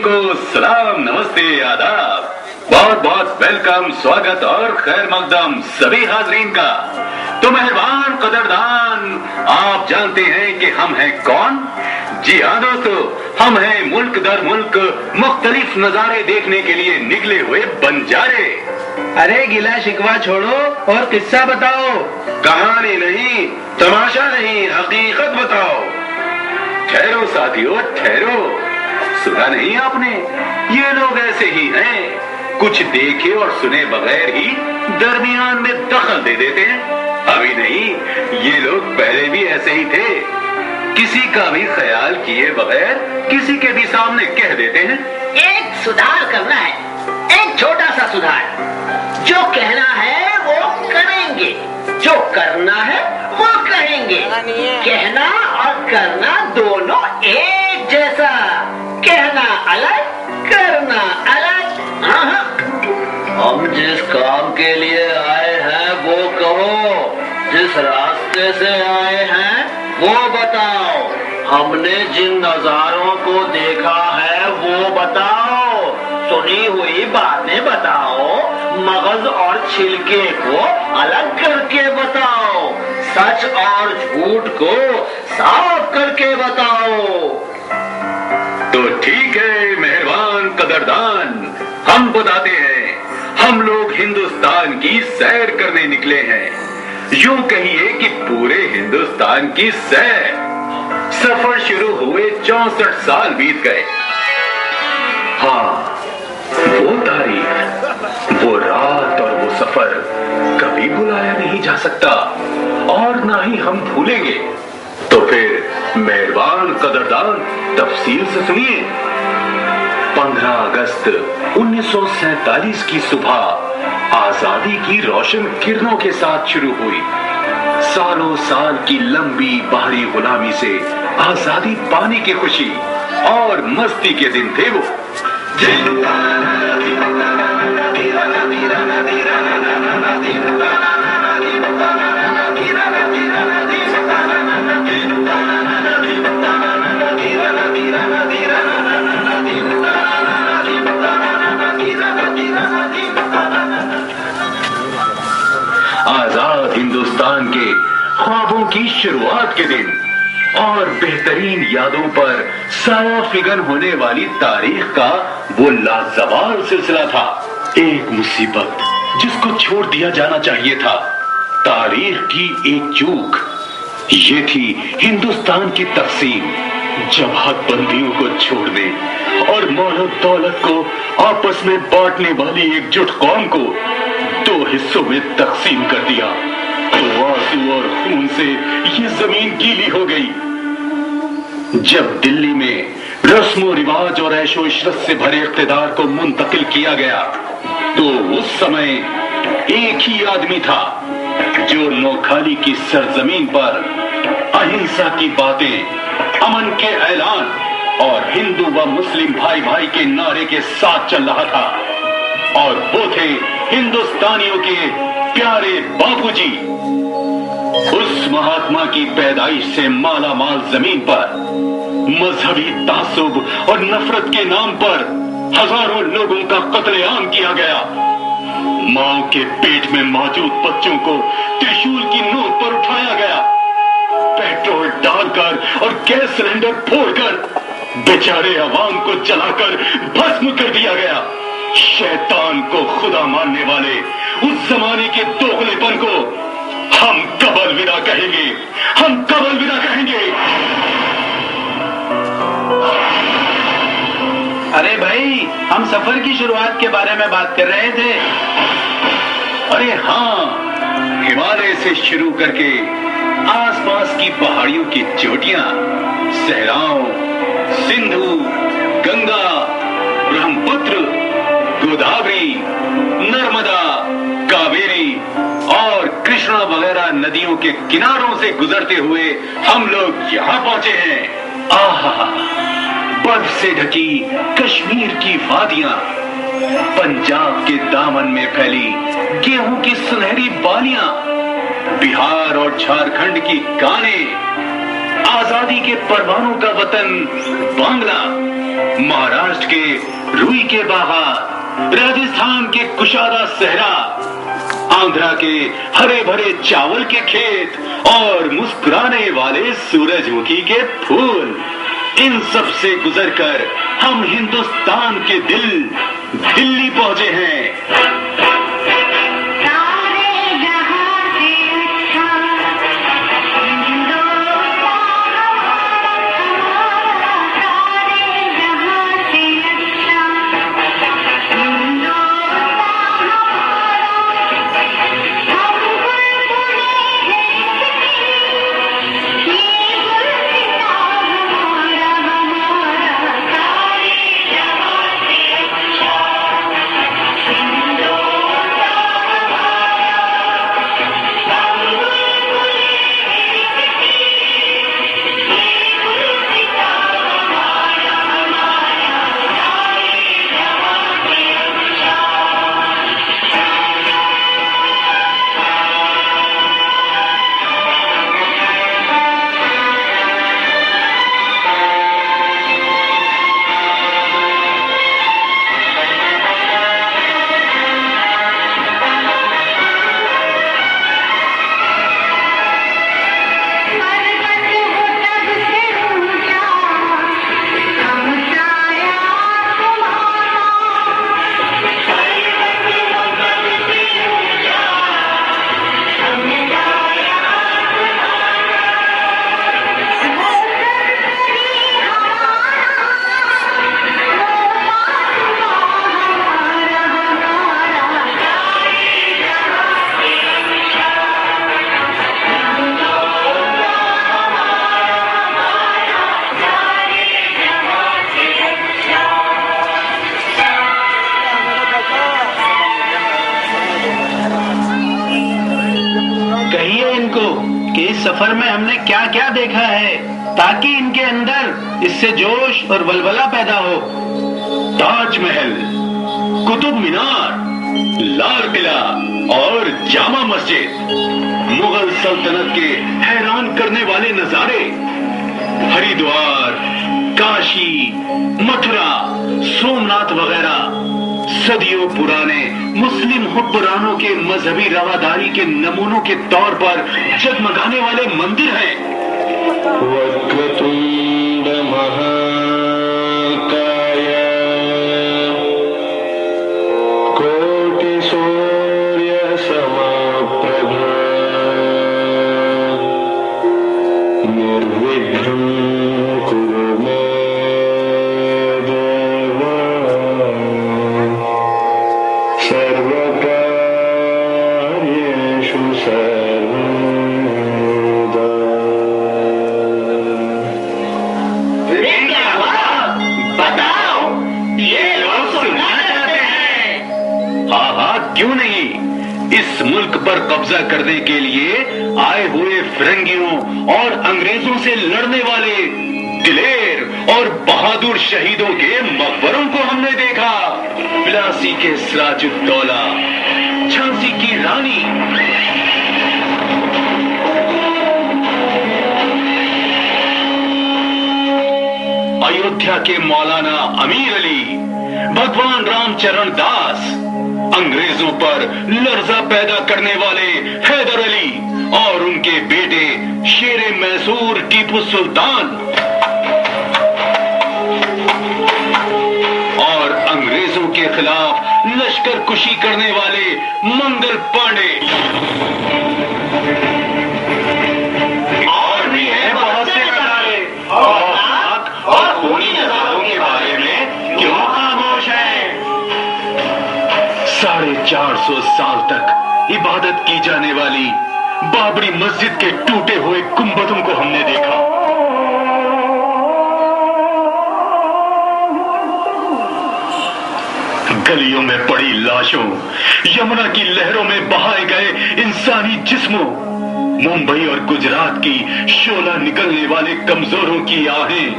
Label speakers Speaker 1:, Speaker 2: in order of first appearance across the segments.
Speaker 1: को सलाम, नमस्ते, आदाब, बहुत बहुत वेलकम, स्वागत और खैर मकदम सभी हाजरीन का। तो मेहरबान कदरदान, आप जानते हैं कि हम हैं कौन? जी हाँ दोस्तों, हम हैं मुल्क दर मुल्क मुख्तलिफ नजारे देखने के लिए निकले हुए बंजारे।
Speaker 2: अरे गिला शिकवा छोड़ो और किस्सा बताओ।
Speaker 1: कहानी नहीं, तमाशा नहीं, हकीकत बताओ। ठहरो साथियों, ठहरो। सुना नहीं आपने? ये लोग ऐसे ही हैं, कुछ देखे और सुने बगैर ही दरमियान में दखल दे देते हैं। अभी नहीं, ये लोग पहले भी ऐसे ही थे, किसी का भी ख्याल किए बगैर किसी के भी सामने कह देते हैं।
Speaker 3: एक सुधार करना है, एक छोटा सा सुधार। जो कहना है वो करेंगे, जो करना है वो कहेंगे। कहना और करना दोनों एक जैसा, कहना अलग, करना अलग।
Speaker 2: हम जिस काम के लिए आए हैं वो कहो, जिस रास्ते से आए हैं वो बताओ, हमने जिन नजारों को देखा है वो बताओ, सुनी हुई बातें बताओ, मगज और छिलके को अलग करके बताओ, सच और झूठ को साफ करके बताओ।
Speaker 1: तो ठीक है मेहरबान कदरदान, हम बताते हैं। हम लोग हिंदुस्तान की सैर करने निकले हैं, यूं कहिए कि पूरे हिंदुस्तान की सैर। सफर शुरू हुए 64 साल बीत गए। हाँ, वो तारीख, वो रात और वो सफर कभी भुलाया नहीं जा सकता और ना ही हम भूलेंगे। तो फिर मेहरबान कदरदान, तफसील से सुनिए। 15 अगस्त 1947 की सुबह आजादी की रोशन किरणों के साथ शुरू हुई। सालों साल की लंबी बाहरी गुलामी से आजादी पाने की खुशी और मस्ती के दिन थे वो। आजाद हिंदुस्तान के ख्वाबों की शुरुआत के दिन और बेहतरीन यादों पर साया फिगन होने वाली तारीख का वो लाजवाब सिलसिला था। एक मुसीबत जिसको छोड़ दिया जाना चाहिए था, तारीख की एक चूक। ये थी हिंदुस्तान की तकसीम, जब हदबंदियों को छोड़ने और मालो दौलत को आपस में बांटने वाली एकजुट कौम को 2 हिस्सों में तकसीम कर दिया। तो आंसू और खून से ये जमीन गीली हो गई। जब दिल्ली में रस्मो रिवाज और ऐशो इशरत से भरे इख्तिदार को मुंतकिल किया गया, तो उस समय एक ही आदमी था जो नोखाली की सरजमीन पर अहिंसा की बातें, अमन के ऐलान और हिंदू व मुस्लिम भाई भाई के नारे के साथ चल रहा था। और वो थे हिंदुस्तानियों के प्यारे बापूजी। उस महात्मा की पैदाइश से माला माल जमीन पर मजहबी तासुब और नफरत के नाम पर हजारों लोगों का कत्लेआम किया गया। माओ के पेट में मौजूद बच्चों को त्रिशूल की नोक पर उठाया गया। पेट्रोल डालकर और गैस सिलेंडर फोड़कर बेचारे अवाम को जलाकर भस्म कर दिया गया। शैतान को खुदा मानने वाले उस जमाने के दोगलेपन को हम कब अलविदा कहेंगे, हम कब अलविदा कहेंगे।
Speaker 2: अरे भाई, हम सफर की शुरुआत के बारे में बात कर रहे थे।
Speaker 1: अरे हाँ, हिमालय से शुरू करके आसपास की पहाड़ियों की चोटियां, सहराओं, सिंधु, गंगा, ब्रह्मपुत्र, गोदावरी, नर्मदा, कावेरी और कृष्णा वगैरह नदियों के किनारों से गुजरते हुए हम लोग यहाँ पहुंचे हैं। आहा, बर्फ से ढकी कश्मीर की वादियां, पंजाब के दामन में फैली गेहूं की सुनहरी बालियां, बिहार और झारखंड की कानें, आजादी के परवानों का वतन बांग्ला, مہاراشٹر کے روئی کے باغات، راجستھان کے کشادہ صحرا، آندھرا کے ہرے بھرے چاول کے کھیت اور مسکرانے والے سورج مکھی کے پھول، ان سب سے گزر کر ہم ہندوستان کے دلی پہنچے ہیں۔
Speaker 4: سفر میں ہم نے کیا کیا دیکھا ہے تاکہ ان کے اندر اس سے جوش اور ولولہ پیدا ہو۔
Speaker 1: تاج محل، قطب مینار، لال قلعہ اور جامع مسجد، مغل سلطنت کے حیران کرنے والے نظارے، ہریدوار، کاشی، متھرا، سومناتھ وغیرہ صدیوں پرانے مسلم حکمرانوں کے مذہبی رواداری کے نمونوں کے طور پر جگمگانے والے مندر ہیں۔
Speaker 2: وکرتنڈ مہاکایا کوٹی سوریہ سمپربھا نروگھنم کورو مے دیوا سروکاریشو سرودا۔
Speaker 3: بتاؤ، یہ لوگ سننا چاہتے ہیں۔
Speaker 1: ہاں ہاں، کیوں نہیں۔ اس ملک پر قبضہ کرنے کے لیے آئے ہوئے فرنگیوں اور انگریزوں سے لڑنے والے دلیر اور بہادر شہیدوں کے مقبروں کو ہم نے دیکھا۔ پلاسی کے سراج الدولہ، جھانسی کی رانی، ایودھیا کے مولانا امیر علی، بھگوان رام چرن داس، انگریزوں پر لرزہ پیدا کرنے والے حیدر علی اور ان کے بیٹے شیر میسور ٹیپو سلطان، اور انگریزوں کے خلاف لشکر کشی کرنے والے منگل پانڈے، اور بھی ہیں بہت سے نظارے اور خونی نظاروں کے بارے میں کیوں خاموش ہیں؟ 450 سال تک عبادت کی جانے والی بابری مسجد کے ٹوٹے ہوئے گنبدوں کو ہم نے دیکھا۔ گلیوں میں پڑی لاشوں، یمنا کی لہروں میں بہائے گئے انسانی جسموں، ممبئی اور گجرات کی شعلہ نکلنے والے کمزوروں کی آہیں،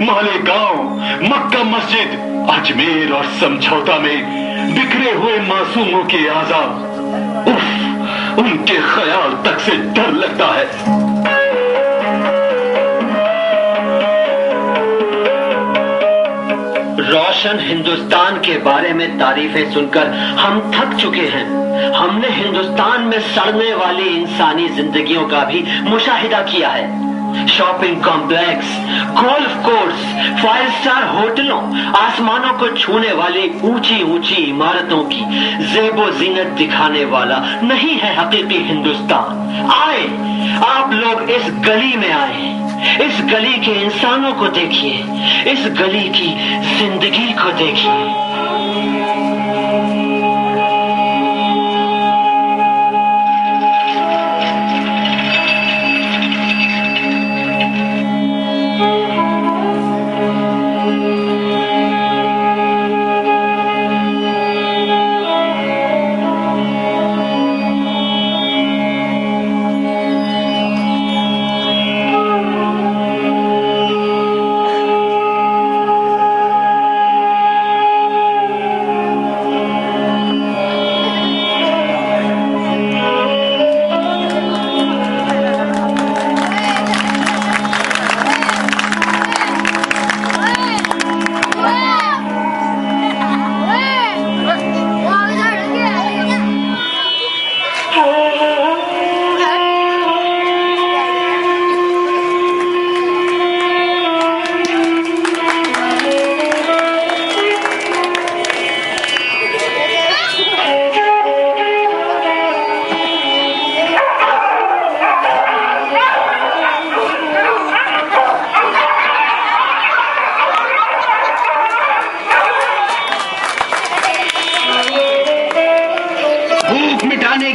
Speaker 1: مالیگاؤں، مکہ مسجد، اجمیر اور سمجھوتا میں بکھرے ہوئے معصوموں کے اعضاء، اف، ان کے خیال تک سے ڈر لگتا ہے۔
Speaker 3: روشن ہندوستان کے بارے میں تعریفیں سن کر ہم تھک چکے ہیں. ہم نے ہندوستان میں سڑنے والی انسانی زندگیوں کا بھی مشاہدہ کیا ہے. Shopping complex, golf course, 5 star ہوٹلوں، آسمانوں کو چھونے والی اونچی اونچی عمارتوں کی زیب و زینت دکھانے والا نہیں ہے حقیقی ہندوستان. آئے آپ لوگ اس گلی میں آئے، اس گلی کے انسانوں کو دیکھیے، اس گلی کی زندگی کو دیکھیے.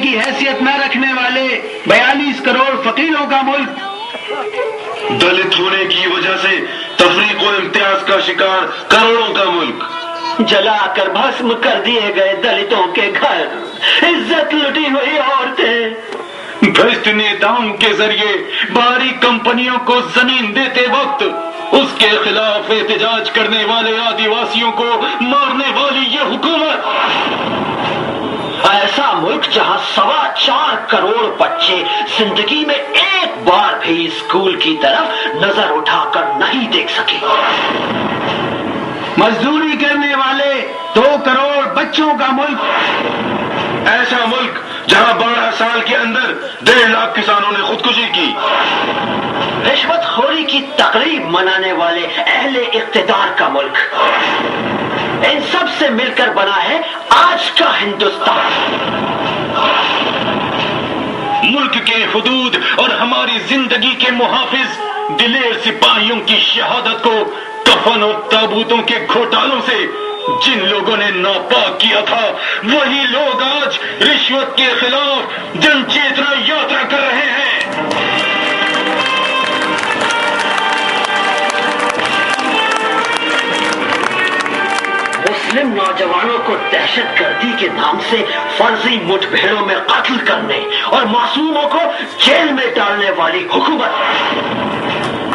Speaker 4: کی حیثیت نہ رکھنے والے 42 کروڑ فقیروں کا ملک،
Speaker 1: دلت ہونے کی وجہ سے تفریق و امتیاز کا شکار کروڑوں کا ملک،
Speaker 3: جلا کر بھسم کر دیے گئے دلتوں کے گھر، عزت لٹی ہوئی عورتیں،
Speaker 1: بھرشٹ نیتاؤں کے ذریعے باہری کمپنیوں کو زمین دیتے وقت اس کے خلاف احتجاج کرنے والے آدیواسیوں کو مارنے والی یہ حکومت،
Speaker 3: ایسا ملک جہاں 4.25 کروڑ بچے زندگی میں ایک بار بھی اسکول کی طرف نظر اٹھا کر نہیں دیکھ سکے،
Speaker 4: مزدوری کرنے والے 2 کروڑ بچوں کا ملک،
Speaker 1: ایسا ملک جہاں 12 سال کے اندر 1.5 لاکھ کسانوں نے خودکشی کی،
Speaker 3: رشوت خوری کی تقریب منانے والے اہل اقتدار کا ملک، ان سب سے مل کر بنا ہے آج کا ہندوستان۔
Speaker 1: ملک کے حدود اور ہماری زندگی کے محافظ دلیر سپاہیوں کی شہادت کو کفن اور تابوتوں کے گھوٹالوں سے جن لوگوں نے ناپاک کیا تھا، وہی لوگ آج رشوت کے خلاف جن چیتنا یاترا کر رہے ہیں۔
Speaker 3: مسلم نوجوانوں کو دہشت گردی کے نام سے فرضی مٹ بھیڑوں میں قتل کرنے اور معصوموں کو جیل میں ڈالنے والی حکومت،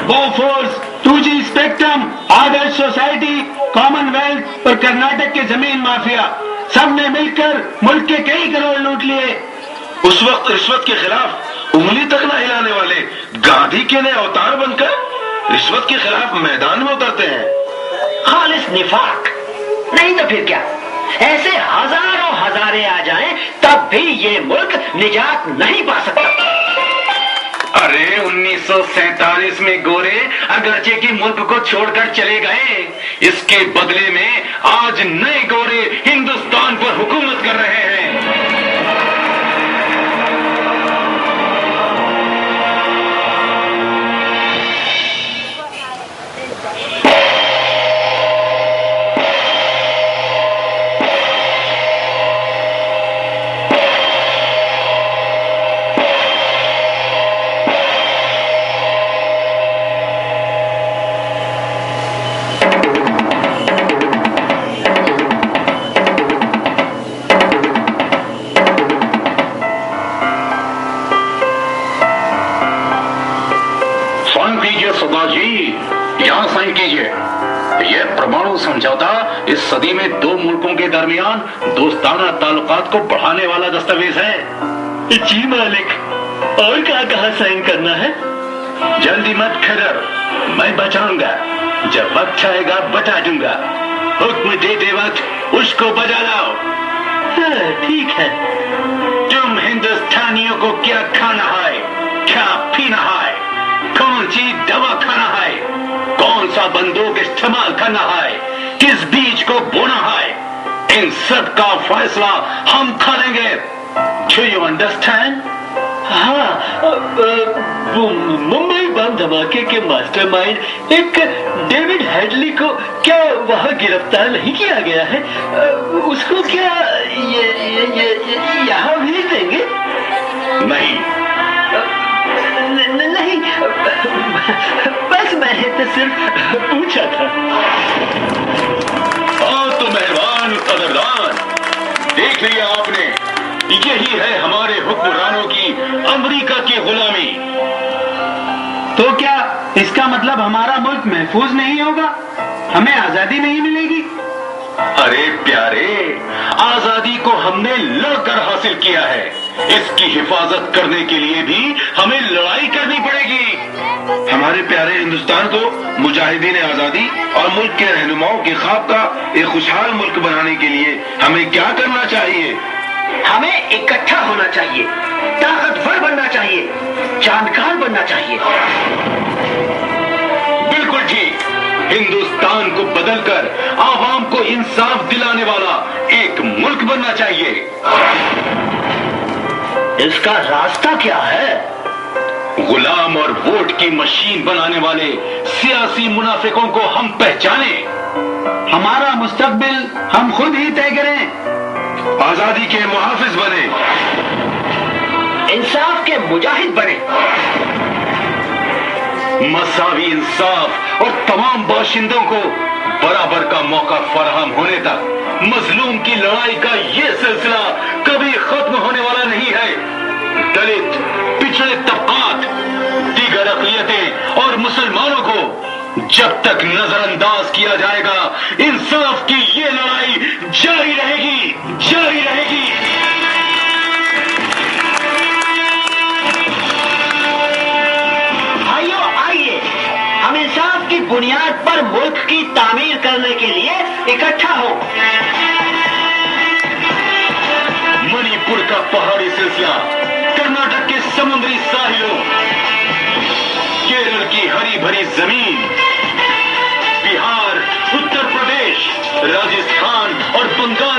Speaker 4: Bofors, 2G spectrum, Adarsh society, common wealth اور کرناٹک کے زمین مافیا، سب نے مل کر ملک کے کئی کروڑ لوٹ لیے۔
Speaker 1: اس وقت رشوت کے خلاف انگلی تک نہ ہلانے والے گاندھی کے نئے اوتار بن کر رشوت کے خلاف میدان میں اترتے ہیں۔
Speaker 3: خالص نفاق، نہیں تو پھر کیا؟ ایسے ہزاروں ہزارے آ جائیں تب بھی یہ ملک نجات نہیں پا سکتا۔
Speaker 1: ارے 1947 میں گورے اگرچہ کہ ملک کو چھوڑ کر چلے گئے، اس کے بدلے میں آج نئے گورے ہندوستان پر حکومت کر رہے ہیں۔ سمجھوتا اس صدی میں 2 ملکوں کے درمیان دوستانہ تعلقات کو بڑھانے والا دستاویز ہے۔
Speaker 3: جی مالک، اور کہاں سائن کرنا ہے؟
Speaker 1: جلدی مت کھدر، میں بچاؤں گا، جب وقت آئے گا بتا دوں گا۔ हुक्म देते वक्त उसको बजा लाओ।
Speaker 4: हाँ, ठीक है।
Speaker 1: तुम हिंदुस्तानियों को क्या खाना है, क्या पीना है, कौन सी दवा खाना है, कौन सा बंदूक इस्तेमाल करना है, किस बीज को बोना है, इन सब का फैसला हम करेंगे। Do you understand?
Speaker 4: हाँ, वो मुंबई बम धमाके के मास्टरमाइंड एक डेविड हेडली को क्या वहाँ गिरफ्तार नहीं किया गया है? उसको क्या यहाँ भेज देंगे?
Speaker 1: नहीं,
Speaker 4: नहीं, बस मैंने तो सिर्फ पूछा था।
Speaker 1: तो मेहरबान कदरदान, देख लिया आपने, यही है हमारे हुक्मरानों की अमेरिका की गुलामी।
Speaker 4: तो क्या इसका मतलब हमारा मुल्क महफूज नहीं होगा, हमें आजादी नहीं मिलेगी?
Speaker 1: अरे प्यारे, आजादी को हमने लड़कर हासिल किया है, इसकी हिफाजत करने के लिए भी हमें लड़ाई करनी पड़ेगी।
Speaker 5: हमारे प्यारे हिंदुस्तान को मुजाहिदीन आजादी और मुल्क के रहनुमाओं के ख्वाब का एक खुशहाल मुल्क बनाने के लिए हमें क्या करना चाहिए?
Speaker 3: हमें इकट्ठा होना चाहिए, ताकतवर बनना चाहिए, जानकार बनना चाहिए।
Speaker 1: बिल्कुल ठीक, हिंदुस्तान को बदलकर आवाम को इंसाफ दिलाने वाला एक मुल्क बनना चाहिए।
Speaker 3: इसका रास्ता क्या है?
Speaker 1: गुलाम और वोट की मशीन बनाने वाले सियासी मुनाफिकों को हम पहचाने,
Speaker 4: हमारा मुस्तकबिल हम खुद ही तय करें,
Speaker 5: आजादी के मुहाफिज बने,
Speaker 3: इंसाफ के मुजाहिद बने,
Speaker 1: मसावी इंसाफ और तमाम बाशिंदों को बराबर का मौका फराहम होने तक मजलूम की लड़ाई का ये सिलसिला कभी खत्म होने वाला नहीं है। दलित, पिछड़े तबकात, दीगर अक़लियतें और मुसलमानों को जब तक नजरअंदाज किया जाएगा, इंसाफ की ये लड़ाई जारी रहेगी, जारी रहेगी।
Speaker 3: भाइयों, आइए हम इंसाफ की बुनियाद पर मुल्क की तामीर करने के लिए इकट्ठा हो।
Speaker 1: मणिपुर का पहाड़ी सिलसिला, कर्नाटक के समुद्री साहिलों, केरल की हरी भरी जमीन, बिहार, उत्तर प्रदेश, राजस्थान और बंगाल